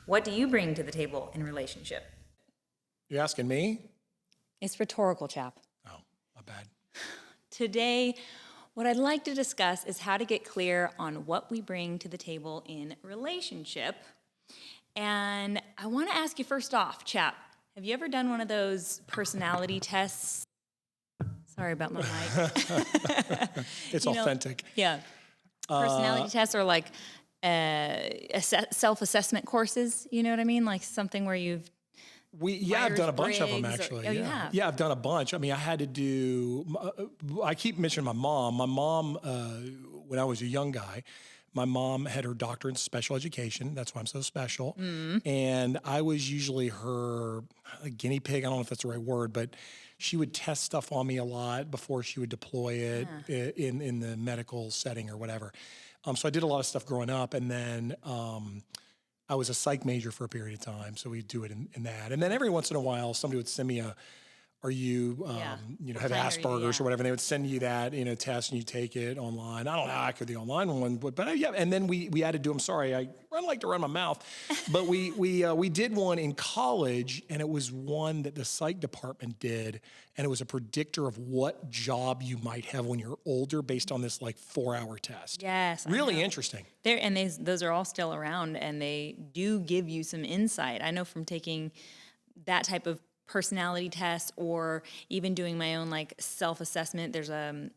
What do you bring to the table in a relationship? You asking me? It's rhetorical, chap. Oh, my bad. Today, what I'd like to discuss is how to get clear on what we bring to the table in a relationship. And I want to ask you first off, chap, have you ever done one of those personality tests? Sorry about my mic. It's authentic. Yeah. Personality tests or like self-assessment courses, you know what I mean? Like something where you've I've done a bunch of them Myers-Briggs actually. or- oh, yeah. you have? Yeah, I've done a bunch. I mean, I had to do, I keep mentioning my mom. My mom, when I was a young guy, my mom had her doctorate in special education. That's why I'm so special. And I was usually her guinea pig. I don't know if that's the right word, but she would test stuff on me a lot before she would deploy it in the medical setting or whatever. So I did a lot of stuff growing up, and then I was a psych major for a period of time, so we'd do it in that. And then every once in a while, somebody would send me are you, have Asperger's or whatever, and they would send you that, test, and you take it online. I don't know how I could the online one, but yeah. And then we had to do them. Sorry, I like to run my mouth, but we did one in college, and it was one that the psych department did, and it was a predictor of what job you might have when you're older based on this like 4-hour test. Yes. Really interesting. Those are all still around, and they do give you some insight. I know from taking that type of personality test or even doing my own like self-assessment. There's someone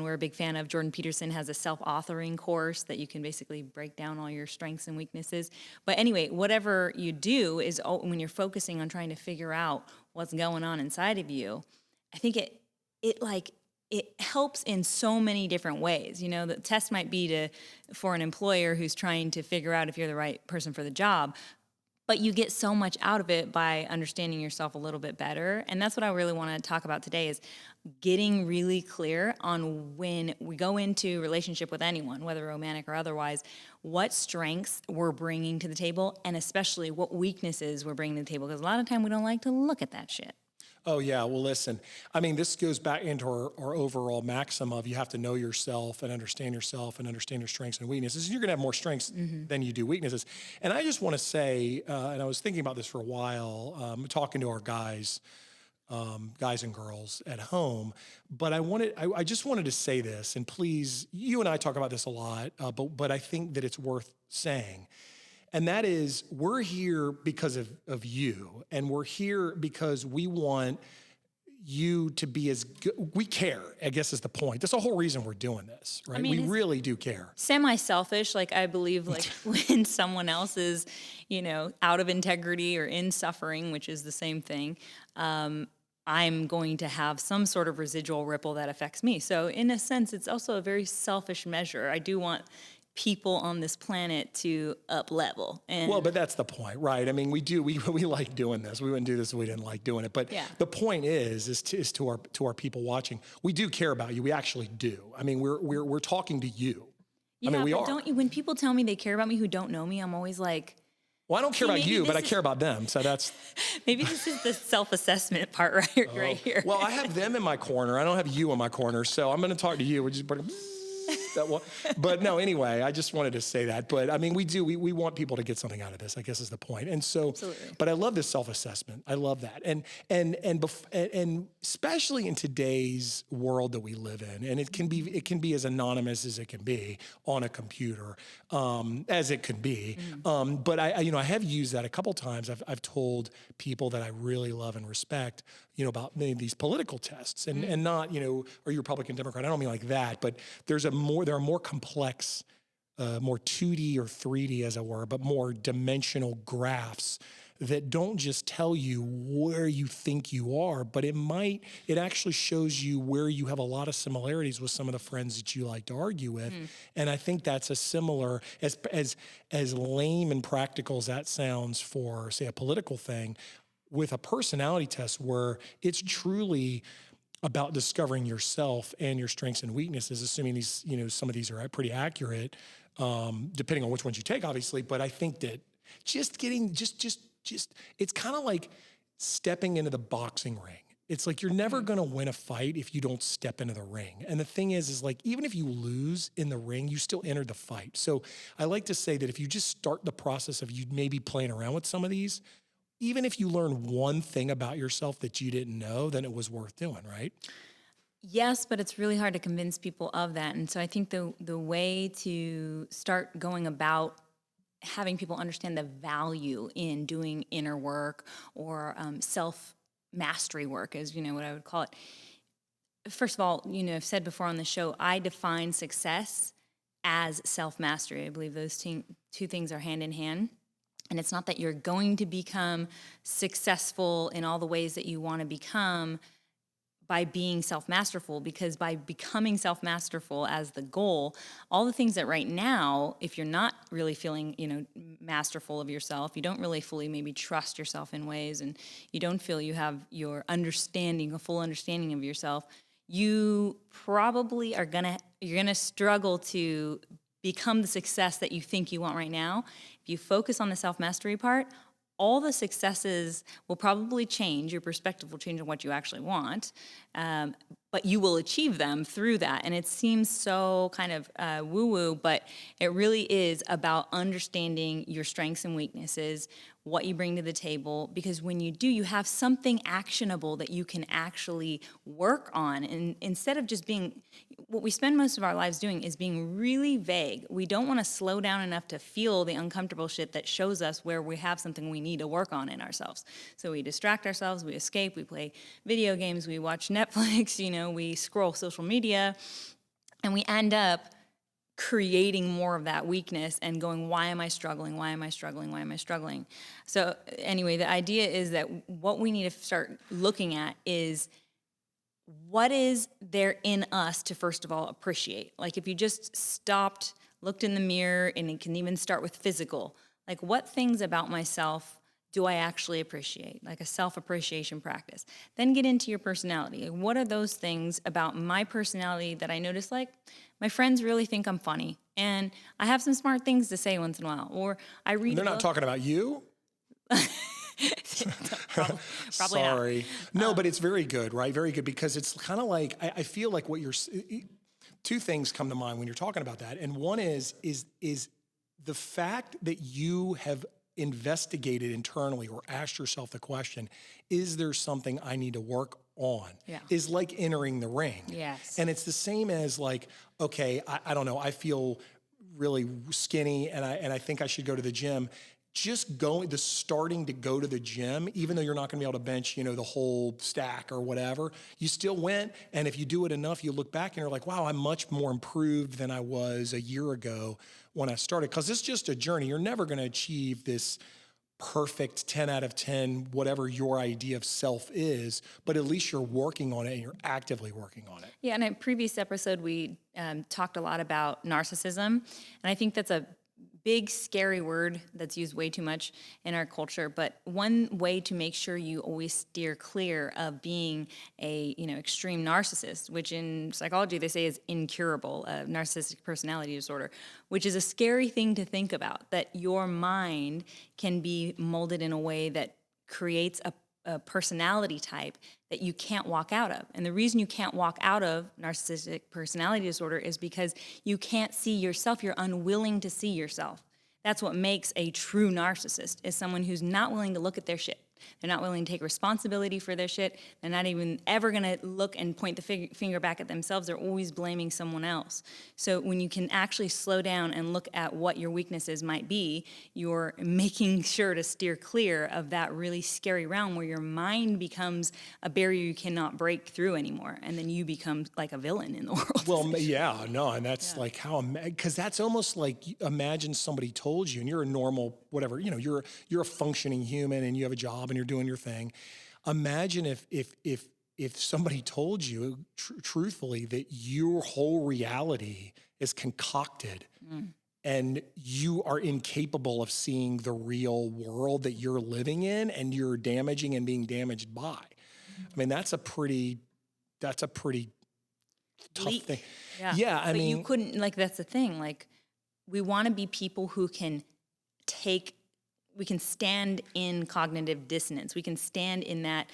we're a big fan of, Jordan Peterson, has a self-authoring course that you can basically break down all your strengths and weaknesses. But anyway, whatever you do is when you're focusing on trying to figure out what's going on inside of you, I think it helps in so many different ways. The test might be for an employer who's trying to figure out if you're the right person for the job, but you get so much out of it by understanding yourself a little bit better. And that's what I really want to talk about today is getting really clear on when we go into relationship with anyone, whether romantic or otherwise, what strengths we're bringing to the table, and especially what weaknesses we're bringing to the table. Because a lot of time we don't like to look at that shit. Oh, yeah. Well, listen, I mean, this goes back into our overall maxim of you have to know yourself and understand your strengths and weaknesses. And you're going to have more strengths than you do weaknesses. And I just want to say, and I was thinking about this for a while, talking to our guys and girls at home, but I just wanted to say this, and please, you and I talk about this a lot, but I think that it's worth saying. And that is, we're here because of you, and we're here because we want you to be as good. We care, I guess is the point. That's the whole reason we're doing this, right? We really do care. Semi-selfish, like I believe like when someone else is, out of integrity or in suffering, which is the same thing, I'm going to have some sort of residual ripple that affects me. So in a sense, it's also a very selfish measure. I do want people on this planet to up level. Well, but that's the point, right? I mean, we like doing this. We wouldn't do this if we didn't like doing it. But the point is to our people watching, we do care about you. We actually do. I mean, we're talking to you. Yeah, I mean, we but are. Don't you, when people tell me they care about me who don't know me, I'm always like, well, I don't care about you, but I care about them. So that's maybe this is the self-assessment part right here. Well, I have them in my corner. I don't have you in my corner. So I'm going to talk to you. We're just that one. But no, anyway, I just wanted to say that. But I mean, we want people to get something out of this, I guess is the point. And so, absolutely. But I love this self-assessment. I love that. And especially in today's world that we live in, and it can be as anonymous as it can be on a computer, as it could be. But I have used that a couple times. I've told people that I really love and respect, about maybe these political tests and not, are you Republican, Democrat? I don't mean like that, but there are more complex, more 2D or 3D as it were, but more dimensional graphs that don't just tell you where you think you are, but it actually shows you where you have a lot of similarities with some of the friends that you like to argue with. And I think that's a similar, as lame and practical as that sounds for, say, a political thing, with a personality test where it's truly about discovering yourself and your strengths and weaknesses, assuming these, some of these are pretty accurate, depending on which ones you take, obviously. But I think that just it's kind of like stepping into the boxing ring It's like you're never going to win a fight if you don't step into the ring. And the thing is like, even if you lose in the ring, you still entered the fight. So I like to say that if you just start the process of you maybe playing around with some of these, even if you learn one thing about yourself that you didn't know, then it was worth doing, right? Yes, but it's really hard to convince people of that. And so I think the way to start going about having people understand the value in doing inner work or self mastery work is, what I would call it. First of all, I've said before on the show, I define success as self mastery. I believe those two things are hand in hand. And it's not that you're going to become successful in all the ways that you want to become by being self-masterful, because by becoming self-masterful as the goal, all the things that right now, if you're not really feeling, masterful of yourself, you don't really fully maybe trust yourself in ways, and you don't feel you have your understanding, a full understanding of yourself, you probably you're gonna struggle to become the success that you think you want right now. If you focus on the self-mastery part, all the successes will probably change. Your perspective will change on what you actually want, but you will achieve them through that. And it seems so kind of woo-woo, but it really is about understanding your strengths and weaknesses, what you bring to the table, because when you do, you have something actionable that you can actually work on. And instead of just being, what we spend most of our lives doing is being really vague. We don't want to slow down enough to feel the uncomfortable shit that shows us where we have something we need to work on in ourselves. So we distract ourselves, we escape, we play video games, we watch Netflix, we scroll social media, and we end up creating more of that weakness and going, why am I struggling? Why am I struggling? Why am I struggling? So anyway, the idea is that what we need to start looking at is what is there in us to, first of all, appreciate? Like if you just stopped, looked in the mirror, and it can even start with physical, like what things about myself do I actually appreciate? Like a self-appreciation practice. Then get into your personality. Like what are those things about my personality that I notice, like my friends really think I'm funny and I have some smart things to say once in a while, or I read And they're not talking about you? probably Sorry. No, but it's very good, right? Very good, because it's kind of like, I feel like two things come to mind when you're talking about that. And one is the fact that you have investigated internally or asked yourself the question, is there something I need to work on? Yeah. Is like entering the ring. Yes. And it's the same as like, okay, I don't know, I feel really skinny and I think I should go to the gym. Just starting to go to the gym, even though you're not going to be able to bench, the whole stack or whatever, you still went. And if you do it enough, you look back and you're like, wow, I'm much more improved than I was a year ago when I started. Because it's just a journey. You're never going to achieve this perfect 10 out of 10, whatever your idea of self is, but at least you're working on it and you're actively working on it. Yeah, in a previous episode, we talked a lot about narcissism. And I think that's a big, scary word that's used way too much in our culture. But one way to make sure you always steer clear of being a, extreme narcissist, which in psychology they say is incurable, narcissistic personality disorder, which is a scary thing to think about, that your mind can be molded in a way that creates a personality type that you can't walk out of. And the reason you can't walk out of narcissistic personality disorder is because you can't see yourself. You're unwilling to see yourself. That's what makes a true narcissist, is someone who's not willing to look at their shit. They're not willing to take responsibility for their shit. They're not even ever going to look and point the finger back at themselves. They're always blaming someone else. So when you can actually slow down and look at what your weaknesses might be, you're making sure to steer clear of that really scary realm where your mind becomes a barrier you cannot break through anymore. And then you become like a villain in the world. Well, yeah, no, and that's like because that's almost like, imagine somebody told you, and you're a normal, whatever, you're a functioning human and you have a job and you're doing your thing. Imagine if somebody told you truthfully that your whole reality is concocted and you are incapable of seeing the real world that you're living in and you're damaging and being damaged by. I mean, that's a pretty tough thing. Yeah, I mean, you couldn't, that's the thing. Like, we want to be people who can we can stand in cognitive dissonance. We can stand in that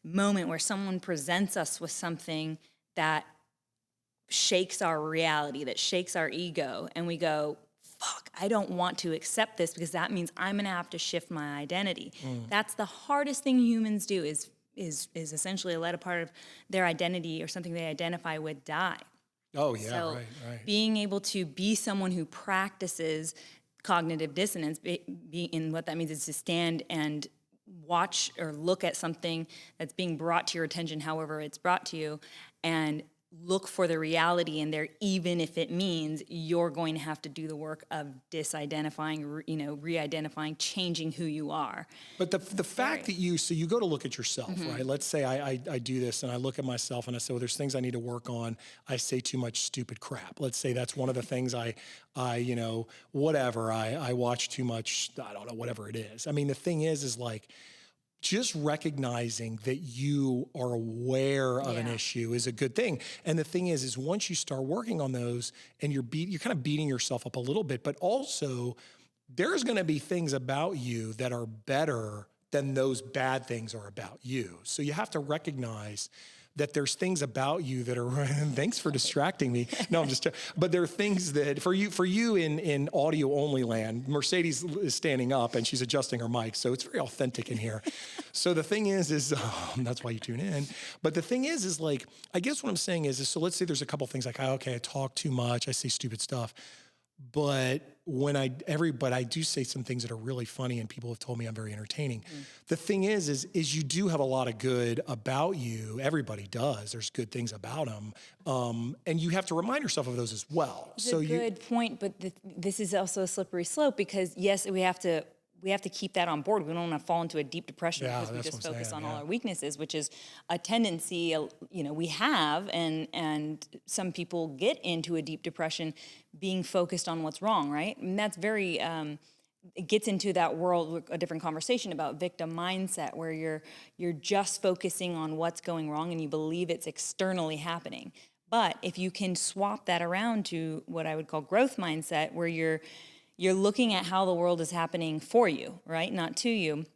moment where someone presents us with something that shakes our reality, that shakes our ego, and we go, fuck, I don't want to accept this because that means I'm gonna have to shift my identity. That's the hardest thing humans do is essentially let a part of their identity or something they identify with die. Oh yeah, So right. being able to be someone who practices cognitive dissonance, and what that means is to stand and watch or look at something that's being brought to your attention, however it's brought to you, and look for the reality in there, even if it means you're going to have to do the work of disidentifying, re-identifying, changing who you are. But the fact that so you go to look at yourself, right? Let's say I do this and I look at myself and I say, well, there's things I need to work on. I say too much stupid crap. Let's say that's one of the things I watch too much, I don't know, whatever it is. I mean, the thing is like, just recognizing that you are aware of an issue is a good thing. And the thing is once you start working on those and you're kind of beating yourself up a little bit, but also there's going to be things about you that are better than those bad things are about you. So you have to recognize that there's things about you that are, thanks for distracting me. No, I'm just, but there are things that for you in audio only land, Mercedes is standing up and she's adjusting her mic. So it's very authentic in here. So the thing is that's why you tune in. But the thing is like, I guess what I'm saying is so let's say there's a couple things like, okay, I talk too much. I say stupid stuff. But I do say some things that are really funny and people have told me I'm very entertaining. The thing is you do have a lot of good about you. Everybody does. There's good things about them. And you have to remind yourself of those as well. It's a good point, but this is also a slippery slope because yes, we have to keep that on board. We don't want to fall into a deep depression because we just focus on all our weaknesses, which is a tendency, we have, and some people get into a deep depression being focused on what's wrong, right? And that's very, it gets into that world, a different conversation about victim mindset, where you're just focusing on what's going wrong and you believe it's externally happening. But if you can swap that around to what I would call growth mindset, where you're looking at how the world is happening for you, right? Not to you.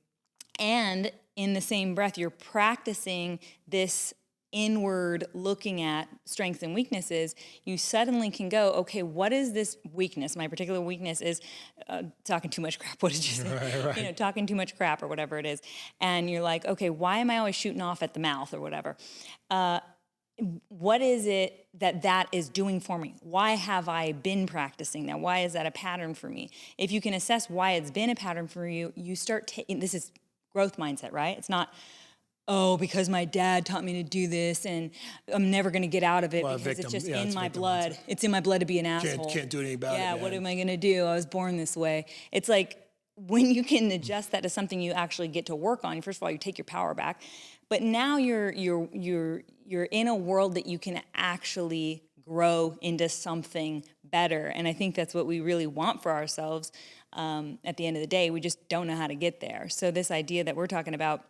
And in the same breath, you're practicing this inward looking at strengths and weaknesses. You suddenly can go, okay, what is this weakness? My particular weakness is talking too much crap. What did you say? Right. Talking too much crap or whatever it is. And you're like, okay, why am I always shooting off at the mouth or whatever? What is it that is doing for me? Why have I been practicing that? Why is that a pattern for me? If you can assess why it's been a pattern for you, you start taking, this is growth mindset, right? It's not, because my dad taught me to do this and I'm never going to get out of it because it's just in my blood. Mindset. It's in my blood to be an asshole. Can't do anything about it. Yeah, what am I going to do? I was born this way. It's like when you can adjust that to something you actually get to work on, first of all, you take your power back. But now you're in a world that you can actually grow into something better. And I think that's what we really want for ourselves at the end of the day. We just don't know how to get there. So this idea that we're talking about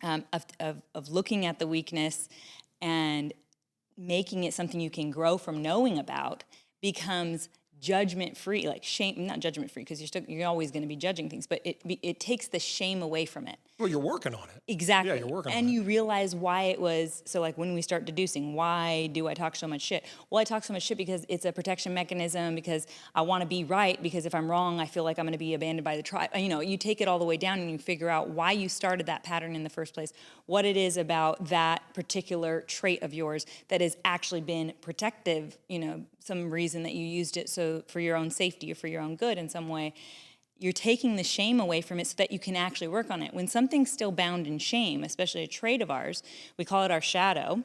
of looking at the weakness and making it something you can grow from knowing about becomes judgment-free, like shame, not judgment-free, because you're always going to be judging things, but it takes the shame away from it. Well, you're working on it. Exactly. Yeah, you're working on it. And you realize why it was, so like when we start deducing, why do I talk so much shit? Well, I talk so much shit because it's a protection mechanism, because I want to be right, because if I'm wrong, I feel like I'm going to be abandoned by the tribe. You take it all the way down and you figure out why you started that pattern in the first place, what it is about that particular trait of yours that has actually been protective, some reason that you used it so for your own safety or for your own good in some way. You're taking the shame away from it so that you can actually work on it. When something's still bound in shame, especially a trait of ours, we call it our shadow.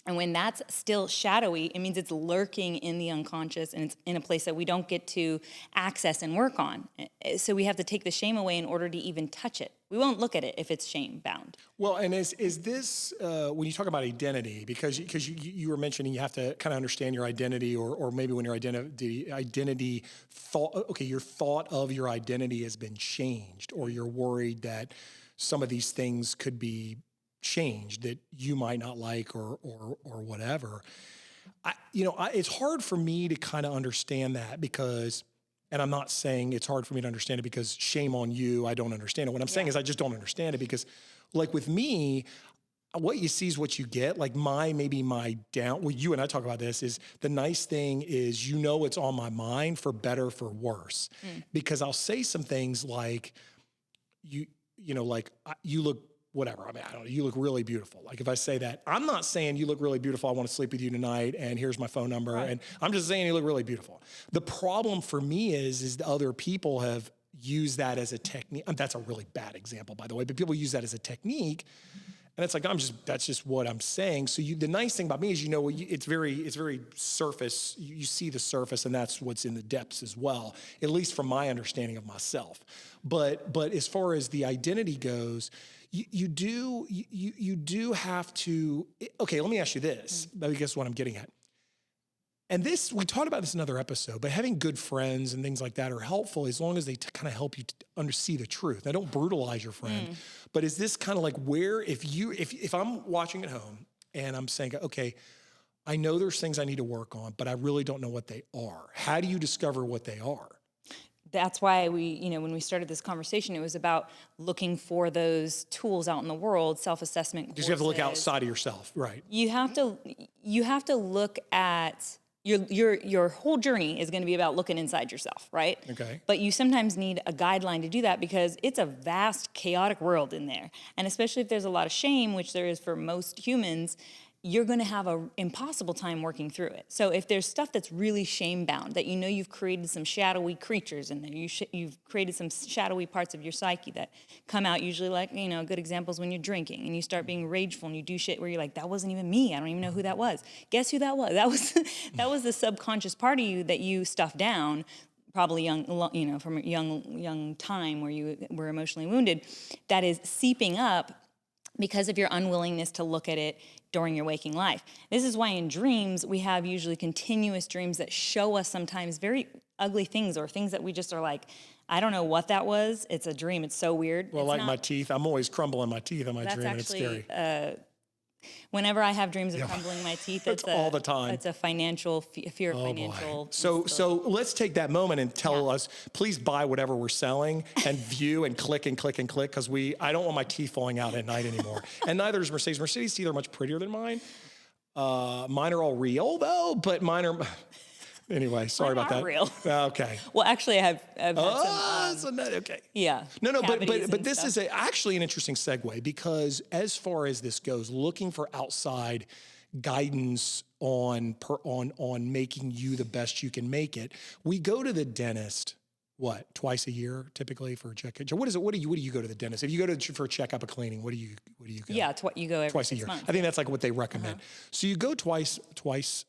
And when that's still shadowy, it means it's lurking in the unconscious and it's in a place that we don't get to access and work on. So we have to take the shame away in order to even touch it. We won't look at it if it's shame bound. Well, and is this, when you talk about identity, because you were mentioning you have to kind of understand your identity, or maybe when your identity thought, okay, your thought of your identity has been changed, or you're worried that some of these things could be changed that you might not like or whatever. It's hard for me to kind of understand that because, and I'm not saying it's hard for me to understand it because shame on you, I don't understand it. What I'm saying is I just don't understand it because, like with me, what you see is what you get. Like maybe my down, well, you and I talk about this, is the nice thing is, it's on my mind for better, for worse, because I'll say some things like, you look whatever. I mean, I don't know, you look really beautiful. Like if I say that, I'm not saying you look really beautiful, I want to sleep with you tonight, and here's my phone number. Right. And I'm just saying you look really beautiful. The problem for me is the other people have used that as a technique. That's a really bad example, by the way, but people use that as a technique. And it's like, that's just what I'm saying. So the nice thing about me is, it's very surface. You see the surface, and that's what's in the depths as well, at least from my understanding of myself. But as far as the identity goes, you do have to, okay, let me ask you this. I guess what I'm getting at. And we talked about this in another episode, but having good friends and things like that are helpful as long as they kind of help you to see the truth. Now, don't brutalize your friend, but is this kind of like where if I'm watching at home and I'm saying, okay, I know there's things I need to work on, but I really don't know what they are. How do you discover what they are? That's why when we started this conversation, it was about looking for those tools out in the world, self-assessment courses. Because you have to look outside of yourself, right? You have to look at your whole journey is going to be about looking inside yourself, right? Okay. But you sometimes need a guideline to do that because it's a vast, chaotic world in there. And especially if there's a lot of shame, which there is for most humans, you're going to have an impossible time working through it. So if there's stuff that's really shame-bound, that you've created some shadowy creatures in there, you've created some shadowy parts of your psyche that come out usually like, good examples when you're drinking and you start being rageful and you do shit where you're like, that wasn't even me. I don't even know who that was. Guess who that was? That was the subconscious part of you that you stuffed down, probably from a young time where you were emotionally wounded, that is seeping up because of your unwillingness to look at it during your waking life. This is why in dreams, we have usually continuous dreams that show us sometimes very ugly things or things that we just are like, I don't know what that was. It's a dream. It's so weird. Well, my teeth, I'm always crumbling my teeth in my dream, and it's scary. Whenever I have dreams of crumbling my teeth, it's all the time. It's a fear of financial. So let's take that moment and tell us, please buy whatever we're selling and view and click and click and click, because I don't want my teeth falling out at night anymore. And neither is Mercedes. Mercedes' teeth are much prettier than mine. Mine are all real though, but mine are. Anyway, sorry about that. Real. Okay. Well, actually, I've had okay. Yeah. No, but this is actually an interesting segue, because as far as this goes, looking for outside guidance on making you the best you can make it, we go to the dentist. What, twice a year typically for a checkup? What do you go to the dentist? If you go for a checkup, a cleaning, what do you go? Yeah, you go every twice a year. months. I think that's like what they recommend. So you go twice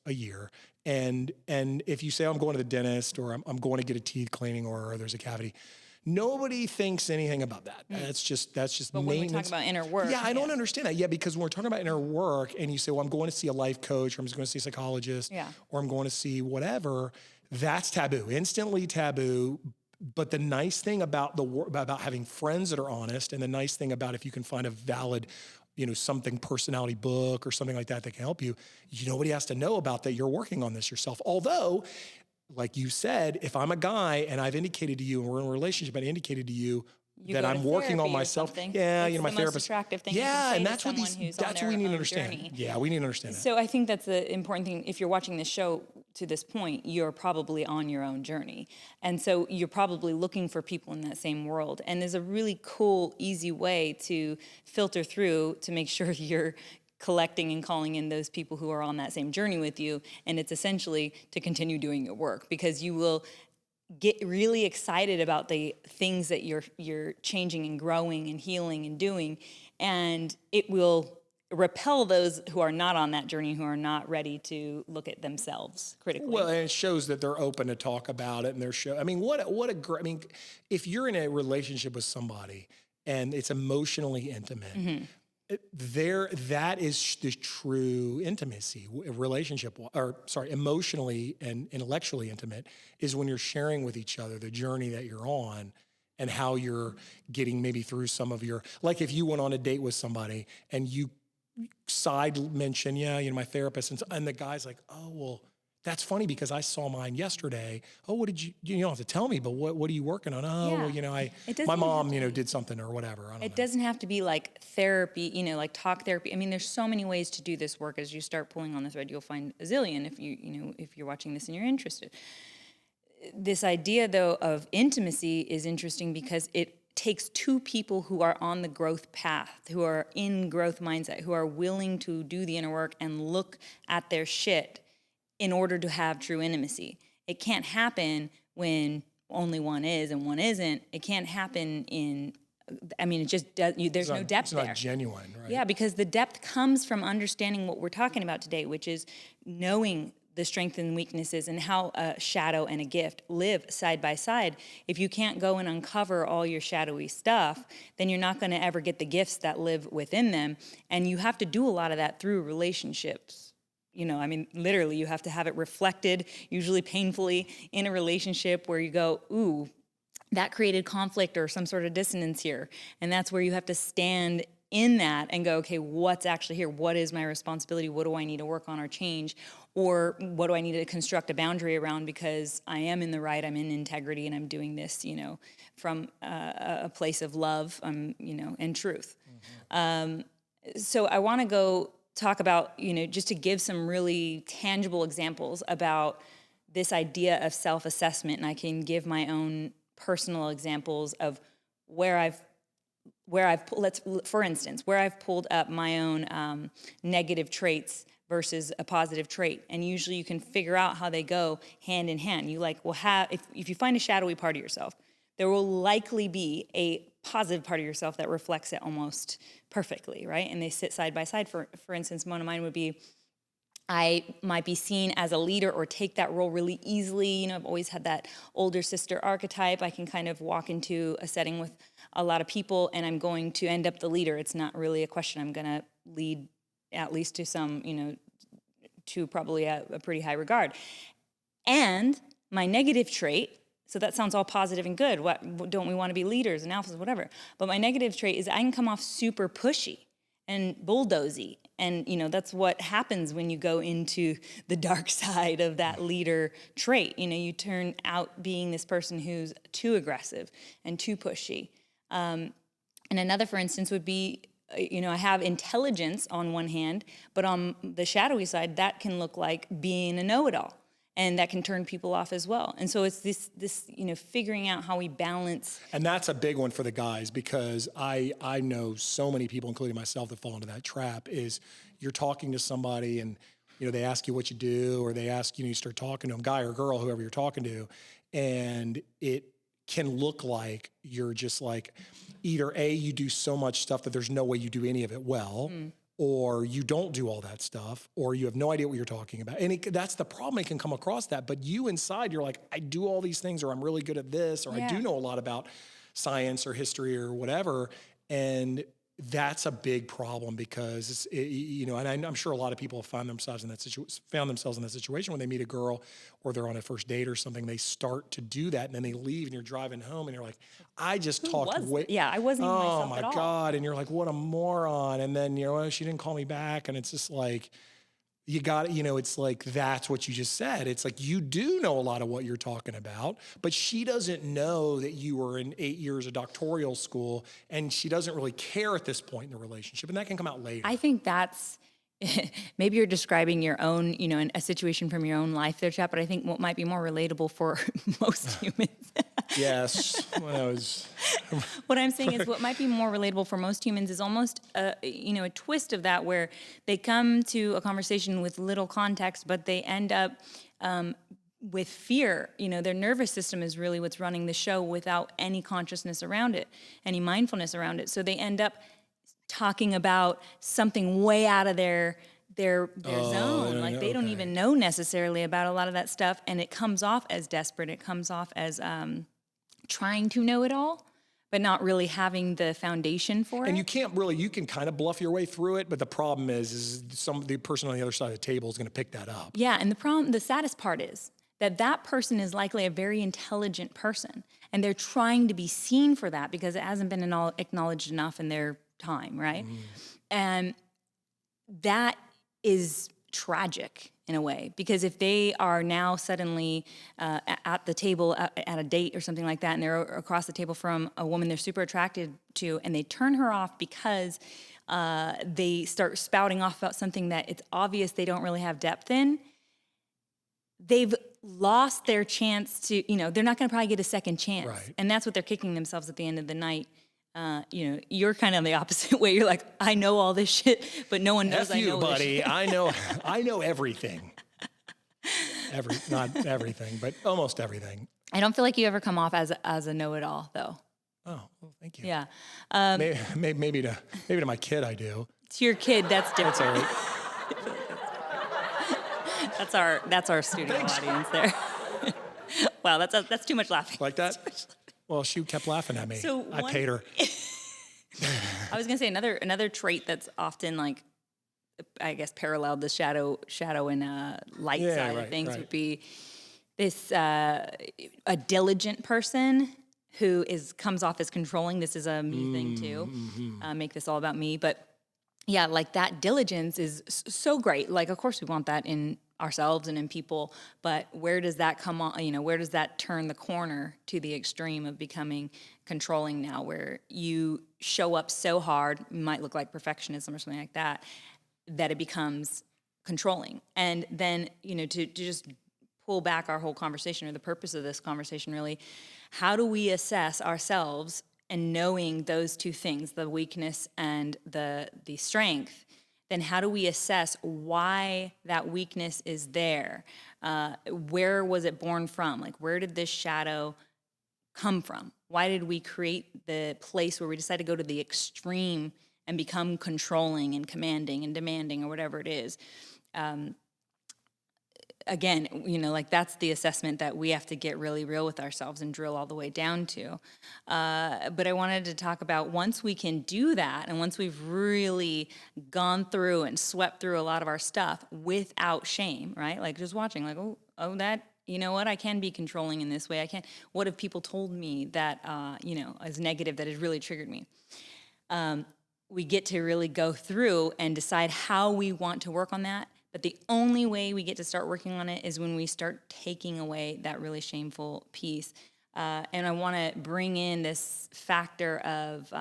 a year, and if you say I'm going to the dentist or I'm going to get a teeth cleaning or there's a cavity, nobody thinks anything about that. That's just But when we talk about inner work, I don't understand that. Yeah, because when we're talking about inner work, and you say, well, I'm going to see a life coach, or I'm just going to see a psychologist, or I'm going to see whatever, that's taboo, instantly taboo. But the nice thing about about having friends that are honest, and the nice thing about if you can find a valid, something personality book or something like that that can help you, nobody has to know about that you're working on this yourself. Although, like you said, if I'm a guy and I've indicated to you, and we're in a relationship, and I indicated to you that I'm working on myself. Yeah, it's my the therapist. Most attractive thing. Yeah, you can say and to that's what we need to understand. Journey. Yeah, we need to understand that. So I think that's the important thing. If you're watching this show to this point, you're probably on your own journey, and so you're probably looking for people in that same world. And there's a really cool, easy way to filter through to make sure you're collecting and calling in those people who are on that same journey with you. And it's essentially to continue doing your work, because you will get really excited about the things that you're changing and growing and healing and doing, and it will repel those who are not on that journey, who are not ready to look at themselves critically. Well, and it shows that they're open to talk about it, and if you're in a relationship with somebody and it's emotionally intimate, that is the true intimacy. Emotionally and intellectually intimate is when you're sharing with each other the journey that you're on and how you're getting maybe through some of your, like if you went on a date with somebody and you side mention, my therapist, and the guy's like, oh, well, That's funny because I saw mine yesterday. Oh, what did you don't have to tell me, but what are you working on? Oh, well, It doesn't my even have mom, to be. did something or whatever. I don't It know. doesn't have to be like therapy, like talk therapy. I mean, there's so many ways to do this work. As you start pulling on the thread, you'll find a zillion if you're watching this and you're interested. This idea, though, of intimacy is interesting because it takes two people who are on the growth path, who are in growth mindset, who are willing to do the inner work and look at their shit in order to have true intimacy. It can't happen when only one is and one isn't. It can't happen it just does. There's no depth It's there. not genuine, right? Yeah, because the depth comes from understanding what we're talking about today, which is knowing the strengths and weaknesses and how a shadow and a gift live side by side. If you can't go and uncover all your shadowy stuff, then you're not going to ever get the gifts that live within them. And you have to do a lot of that through relationships. Literally, you have to have it reflected, usually painfully, in a relationship where you go, ooh, that created conflict or some sort of dissonance here. And that's where you have to stand in that and go, okay, what's actually here? What is my responsibility? What do I need to work on or change? Or what do I need to construct a boundary around because I am in the right, I'm in integrity, and I'm doing this, from a place of love, and truth. So I want to go talk about, just to give some really tangible examples about this idea of self-assessment. And I can give my own personal examples of where I've pulled up my own negative traits versus a positive trait. And usually you can figure out how they go hand in hand. If you find a shadowy part of yourself, there will likely be a positive part of yourself that reflects it almost perfectly, right? And they sit side by side. For instance, one of mine would be, I might be seen as a leader or take that role really easily. I've always had that older sister archetype. I can kind of walk into a setting with a lot of people and I'm going to end up the leader. It's not really a question. I'm going to lead at least to some, to probably a pretty high regard. And my negative trait, so that sounds all positive and good. What don't we want to be leaders and alphas, whatever? But my negative trait is I can come off super pushy and bulldozy. And, that's what happens when you go into the dark side of that leader trait. You turn out being this person who's too aggressive and too pushy. And another, for instance, would be, I have intelligence on one hand, but on the shadowy side, that can look like being a know-it-all. And that can turn people off as well. And so it's this figuring out how we balance. And that's a big one for the guys because I know so many people, including myself, that fall into that trap. Is you're talking to somebody and they ask you what you do, or they ask you start talking to them, guy or girl, whoever you're talking to, and it can look like you're just like either A, you do so much stuff that there's no way you do any of it well. Or you don't do all that stuff, or you have no idea what you're talking about. And that's the problem. It can come across that. But you inside, you're like, I do all these things, or I'm really good at this, or I do know a lot about science or history or whatever. And that's a big problem because, and I'm sure a lot of people have found themselves in that situation when they meet a girl or they're on a first date or something. They start to do that, and then they leave, and you're driving home, and you're like, I just talked way. Yeah, I wasn't even myself Oh my at all. God. And you're like, what a moron. And then, she didn't call me back. And it's just like, you got it, it's like, that's what you just said. It's like, you do know a lot of what you're talking about, but she doesn't know that you were in 8 years of doctoral school, and she doesn't really care at this point in the relationship. And that can come out later. I think that's, maybe you're describing your own, a situation from your own life there, Chap, but I think what might be more relatable for most humans. Yes. When I was. What I'm saying is what might be more relatable for most humans is almost, a twist of that where they come to a conversation with little context, but they end up with fear. Their nervous system is really what's running the show without any consciousness around it, any mindfulness around it. So they end up talking about something way out of their zone. Like they don't even know necessarily about a lot of that stuff. And it comes off as desperate. It comes off as trying to know it all, but not really having the foundation for it. And you can kind of bluff your way through it, but the problem is the person on the other side of the table is going to pick that up. Yeah, and the saddest part is that person is likely a very intelligent person, and they're trying to be seen for that because it hasn't been acknowledged enough in their time, right? And that is tragic in a way, because if they are now suddenly at the table at a date or something like that, and they're across the table from a woman they're super attracted to, and they turn her off because they start spouting off about something that it's obvious they don't really have depth in, they've lost their chance to, they're not going to probably get a second chance. Right. And that's what they're kicking themselves at the end of the night. You're kind of the opposite way. You're like, I know all this shit, but no one knows F I you, know buddy. this shit. I know everything. Not everything, but almost everything. I don't feel like you ever come off as a know-it-all, though. Oh, well, thank you. Yeah. Maybe to my kid I do. To your kid, that's different. That's all right. That's our studio audience there. Wow, that's too much laughing. Like that? Well, she kept laughing at me. So I paid her. I was gonna say another trait that's often like, I guess, paralleled the shadow and light side of things would be this a diligent person who comes off as controlling. This is a me thing too. Make this all about me, but yeah, like that diligence is so great. Like, of course, we want that in ourselves and in people, but where does that come on? Where does that turn the corner to the extreme of becoming controlling now, where you show up so hard, might look like perfectionism or something like that, that it becomes controlling. And then, to just pull back our whole conversation, or the purpose of this conversation really, how do we assess ourselves and knowing those two things, the weakness and the strength, then how do we assess why that weakness is there? Where was it born from? Like, where did this shadow come from? Why did we create the place where we decide to go to the extreme and become controlling and commanding and demanding or whatever it is? Again, like that's the assessment that we have to get really real with ourselves and drill all the way down to. But I wanted to talk about, once we can do that, and once we've really gone through and swept through a lot of our stuff without shame, right? Like just watching, like, oh, that, you know what? I can be controlling in this way. I can. What have people told me that, is negative, that has really triggered me? We get to really go through and decide how we want to work on that. But the only way we get to start working on it is when we start taking away that really shameful piece. And I want to bring in this factor of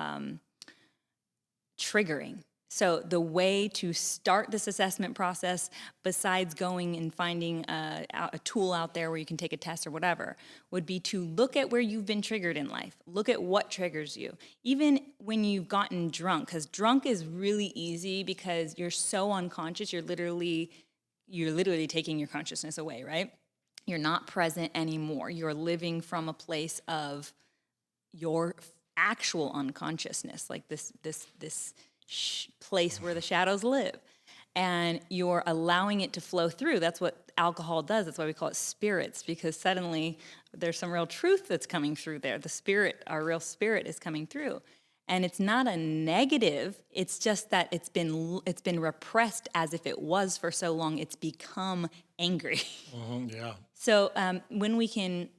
triggering. So the way to start this assessment process, besides going and finding a tool out there where you can take a test or whatever, would be to look at where you've been triggered in life. Look at what triggers you. Even when you've gotten drunk, because drunk is really easy because you're so unconscious, you're literally taking your consciousness away, right? You're not present anymore. You're living from a place of your actual unconsciousness, like this place where the shadows live, and you're allowing it to flow through. That's what alcohol does. That's why we call it spirits, because suddenly there's some real truth that's coming through there. The spirit, our real spirit, is coming through, and it's not a negative. It's just that it's been repressed as if it was for so long. It's become angry. Yeah. So when we can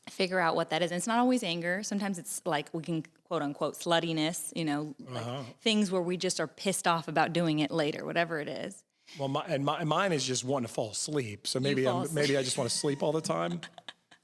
figure out what that is, and it's not always anger. Sometimes it's like, we can quote unquote sluttiness, like things where we just are pissed off about doing it later, whatever it is. Well, mine is just wanting to fall asleep. So maybe I just want to sleep all the time.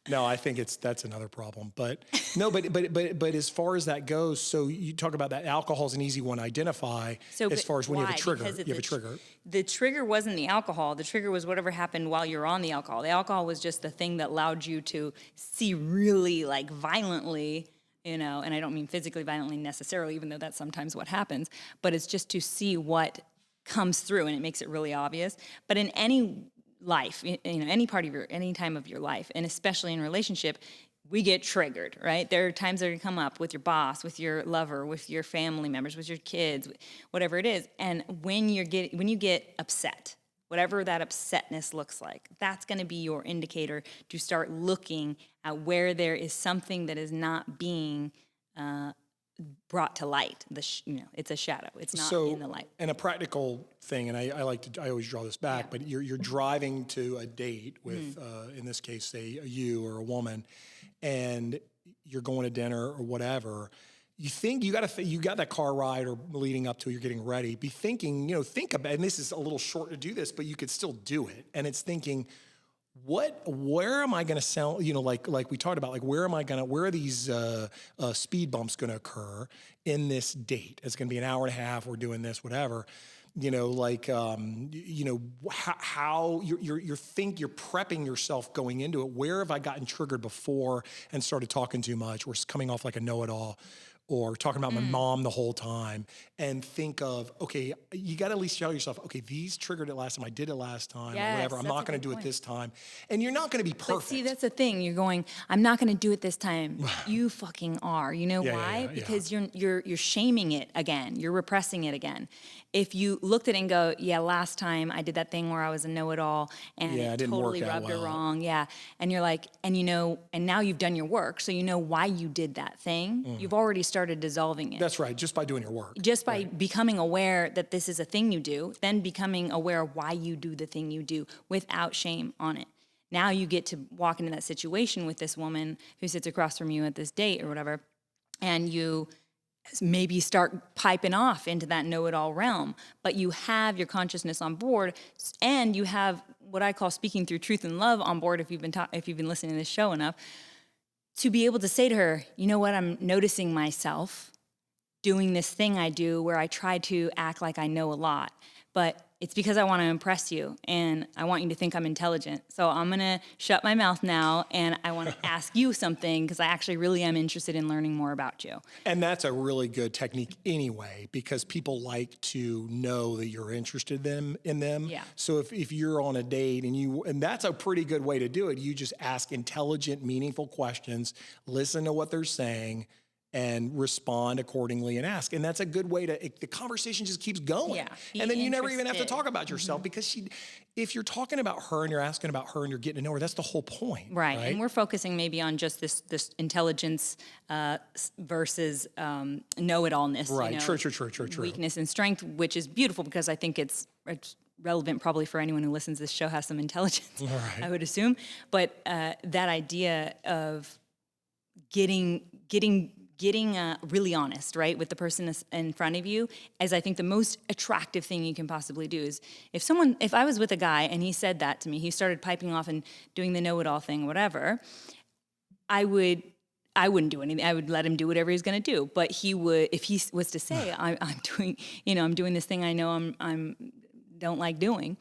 No, I think that's another problem. But no, but as far as that goes, so you talk about that alcohol is an easy one to identify. So, as far as when you have a trigger, The trigger wasn't the alcohol. The trigger was whatever happened while you're on the alcohol. The alcohol was just the thing that allowed you to see really like violently, and I don't mean physically violently necessarily, even though that's sometimes what happens, but it's just to see what comes through, and it makes it really obvious. But in any life, any time of your life, and especially in relationship, we get triggered, right? There are times that are gonna come up with your boss, with your lover, with your family members, with your kids, whatever it is. And when you get upset, whatever that upsetness looks like, that's gonna be your indicator to start looking at where there is something that is not being brought to light. It's a shadow. It's not in the light. And a practical thing, and I always draw this back, but you're driving to a date with, in this case, say you or a woman, and you're going to dinner or whatever. you think you got that car ride or leading up to it, you're getting ready. Be thinking, think about, and this is a little short to do this, but you could still do it. And it's thinking, where am I going to sound, like we talked about, like, where are these speed bumps going to occur in this date? It's going to be an hour and a half. We're doing this, whatever. How you're prepping yourself going into it. Where have I gotten triggered before and started talking too much, or coming off like a know-it-all, or talking about my mom the whole time? And think of, okay, you got to at least tell yourself, okay, these triggered it last time. I did it last time, or whatever. I'm not going to do it this time. And you're not going to be perfect. But see, that's the thing. You're going, I'm not going to do it this time. You fucking are. You know why? Because you're shaming it again. You're repressing it again. If you looked at it and go, yeah, last time I did that thing where I was a know-it-all and it totally rubbed her wrong. Yeah. And you're like, and now you've done your work. So you know why you did that thing. You've already started dissolving it. That's right. Just by doing your work. Just by becoming aware that this is a thing you do, then becoming aware of why you do the thing you do without shame on it. Now you get to walk into that situation with this woman who sits across from you at this date or whatever, and you maybe start piping off into that know-it-all realm, but you have your consciousness on board, and you have what I call speaking through truth and love on board. If you've been listening to this show enough, to be able to say to her, you know what, I'm noticing myself doing this thing I do where I try to act like I know a lot, but it's because I want to impress you and I want you to think I'm intelligent. So I'm going to shut my mouth now and I want to ask you something because I actually really am interested in learning more about you. And that's a really good technique anyway, because people like to know that you're interested in them. Yeah. So if you're on a date and that's a pretty good way to do it. You just ask intelligent, meaningful questions, listen to what they're saying, and respond accordingly and ask. And that's a good way the conversation just keeps going. Yeah, and then you never even have to talk about yourself because if you're talking about her and you're asking about her and you're getting to know her, that's the whole point. Right. And we're focusing maybe on just this intelligence versus know-it-allness. Right. True. Weakness and strength, which is beautiful because I think it's relevant probably for anyone who listens to this show has some intelligence, I would assume. But that idea of getting really honest, right, with the person in front of you, is I think the most attractive thing you can possibly do. Is if I was with a guy and he said that to me, he started piping off and doing the know-it-all thing, whatever, I wouldn't do anything. I would let him do whatever he's going to do. But he would, if he was to say, I'm doing this thing I know I'm don't like doing,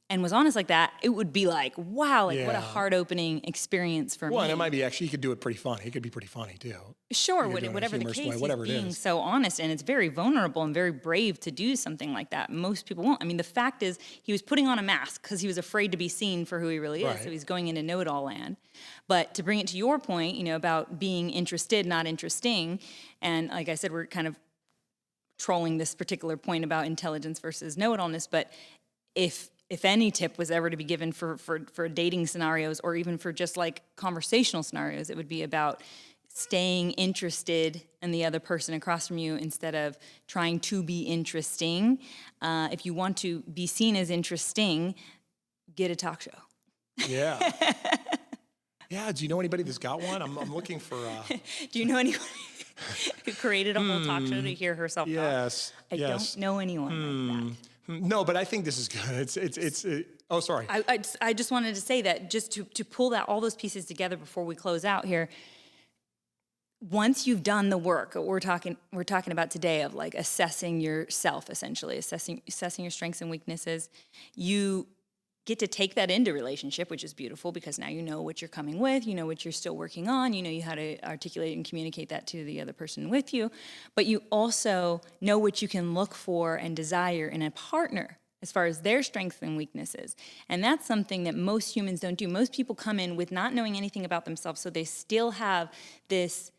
and was honest like that, it would be like, wow, what a heart-opening experience for me. Well, and it might be actually, he could do it pretty funny. He could be pretty funny too. Sure, whatever the case, he's being so honest, and it's very vulnerable and very brave to do something like that. Most people won't. I mean, the fact is, he was putting on a mask because he was afraid to be seen for who he really is, right. So he's going into know-it-all land. But to bring it to your point, about being interested, not interesting, and like I said, we're kind of trolling this particular point about intelligence versus know-it-allness, but if any tip was ever to be given for dating scenarios or even for just like conversational scenarios, it would be about staying interested in the other person across from you instead of trying to be interesting. If you want to be seen as interesting, get a talk show. Yeah. Yeah. Do you know anybody that's got one? I'm looking for. Do you know anybody who created a whole talk show to hear herself talk? Yes. I don't know anyone like that. No, but I think this is good. It's oh, sorry. I just wanted to say that just to pull all those pieces together before we close out here. Once you've done the work, we're talking about today of like assessing yourself, essentially assessing your strengths and weaknesses, you get to take that into relationship, which is beautiful because now you know what you're coming with, you know what you're still working on, you know how to articulate and communicate that to the other person with you, but you also know what you can look for and desire in a partner as far as their strengths and weaknesses. And that's something that most humans don't do. Most people come in with not knowing anything about themselves, so they still have this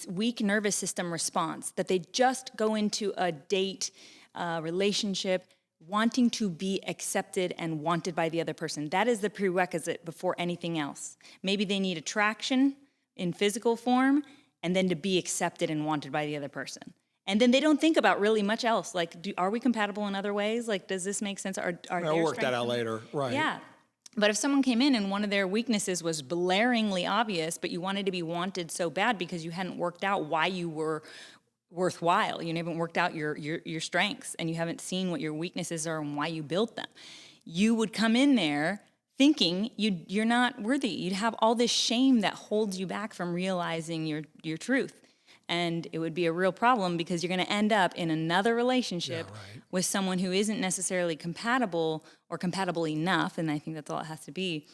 weak nervous system response that they just go into a date relationship wanting to be accepted and wanted by the other person. That is the prerequisite before anything else. Maybe they need attraction in physical form and then to be accepted and wanted by the other person. And then they don't think about really much else. Like, are we compatible in other ways? Like, does this make sense? I'll work that out later. Right. Yeah. But if someone came in and one of their weaknesses was blaringly obvious, but you wanted to be wanted so bad because you hadn't worked out why you were worthwhile, you haven't worked out your strengths, and you haven't seen what your weaknesses are and why you built them, you would come in there thinking you're not worthy. You'd have all this shame that holds you back from realizing your truth. And it would be a real problem because you're going to end up in another relationship with someone who isn't necessarily compatible or compatible enough, and I think that's all it has to be,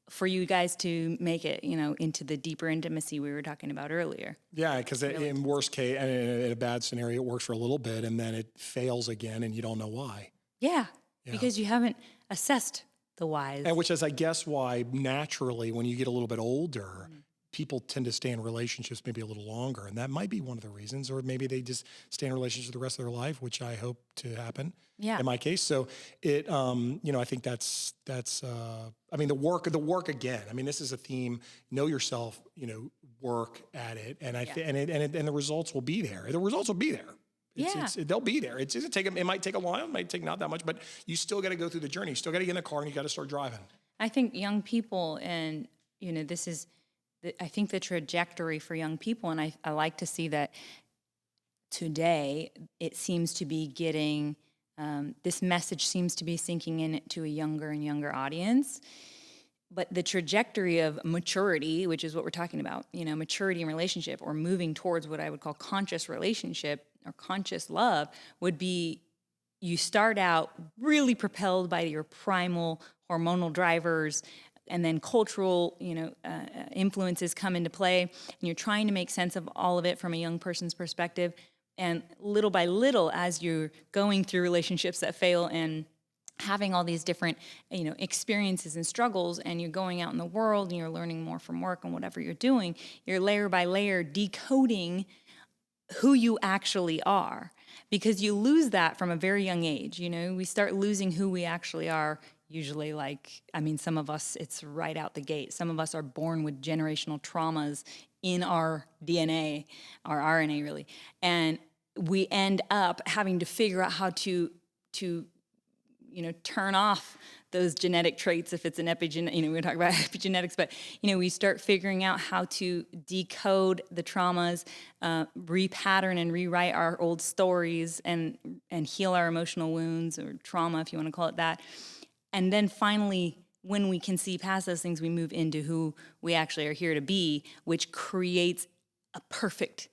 for you guys to make it, into the deeper intimacy we were talking about earlier. Yeah, because in worst case, in a bad scenario, it works for a little bit and then it fails again and you don't know why. Yeah, because you haven't assessed the whys. And which is, I guess, why naturally when you get a little bit older, people tend to stay in relationships maybe a little longer. And that might be one of the reasons, or maybe they just stay in relationships the rest of their life, which I hope to happen in my case. So it, I think that's I mean, the work again, I mean, this is a theme, know yourself, work at it. And and the results will be there. The results will be there. They'll be there. It might take a while, it might take not that much, but you still got to go through the journey. You still got to get in the car and you got to start driving. I think young people, and this is, I think the trajectory for young people, and I like to see that today it seems to be getting, this message seems to be sinking in to a younger and younger audience. But the trajectory of maturity, which is what we're talking about, maturity in relationship or moving towards what I would call conscious relationship or conscious love, would be you start out really propelled by your primal hormonal drivers, and then cultural, influences come into play, and you're trying to make sense of all of it from a young person's perspective. And little by little, as you're going through relationships that fail and having all these different, experiences and struggles, and you're going out in the world and you're learning more from work and whatever you're doing, you're layer by layer decoding who you actually are, because you lose that from a very young age. We start losing who we actually are. Usually, some of us, it's right out the gate. Some of us are born with generational traumas in our DNA, our RNA really. And we end up having to figure out how to turn off those genetic traits if it's an epigenetic, we talk about epigenetics, but, we start figuring out how to decode the traumas, repattern and rewrite our old stories and heal our emotional wounds, or trauma, if you want to call it that. And then finally, when we can see past those things, we move into who we actually are here to be, which creates a perfect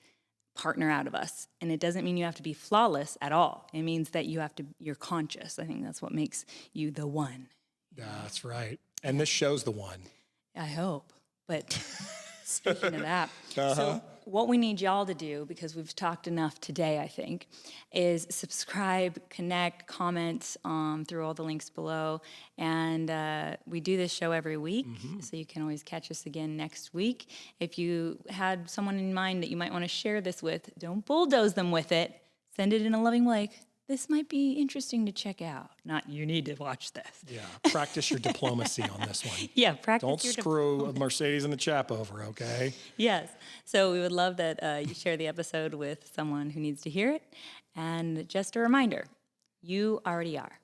partner out of us. And it doesn't mean you have to be flawless at all. It means that you're conscious. I think that's what makes you the one. That's right. And this show's the one. I hope. But speaking of that, so what we need y'all to do, because we've talked enough today, I think, is subscribe, connect, comment through all the links below. And we do this show every week, so you can always catch us again next week. If you had someone in mind that you might want to share this with, don't bulldoze them with it. Send it in a loving way. This might be interesting to check out. Not, you need to watch this. Yeah, practice your diplomacy on this one. Yeah, practice Don't screw Mercedes and the chap over, okay? Yes. So we would love that you share the episode with someone who needs to hear it. And just a reminder, you already are.